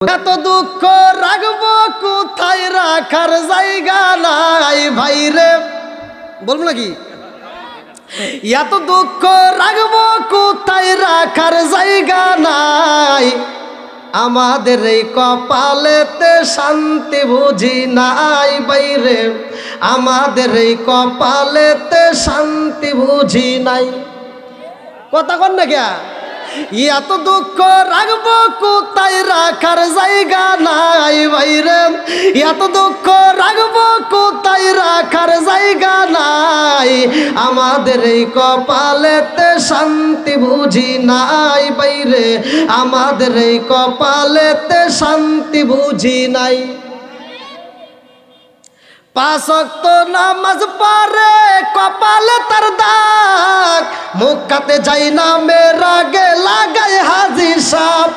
এত দুঃখ রাখবো কোথায়, রাখার জায়গা নাই ভাইরে। বলবো নাকি? এত দুঃখ রাখবো কোথায়, রাখার জায়গা নাই। আমাদের এই কপালেতে শান্তি বুঝি নাই বাইরে, আমাদের এই কপালেতে শান্তি বুঝি নাই। কথা কন না কে? এত দুঃখ রাখবো কোথায়, রাখার জায়গা নাই বাইরে। এত দুঃখ রাখবো কোথায়, রাখার জায়গা নাই। আমাদের এই কপালেতে শান্তি বুঝি নাই বাইরে, আমাদের এই কপালেতে শান্তি বুঝি নাই। পাঁচ ওয়াক্ত নামাজ পড়ে কপালে তার দাগ, মুখাতে যাই না মেরা গে লাগায় হাজি সাপ।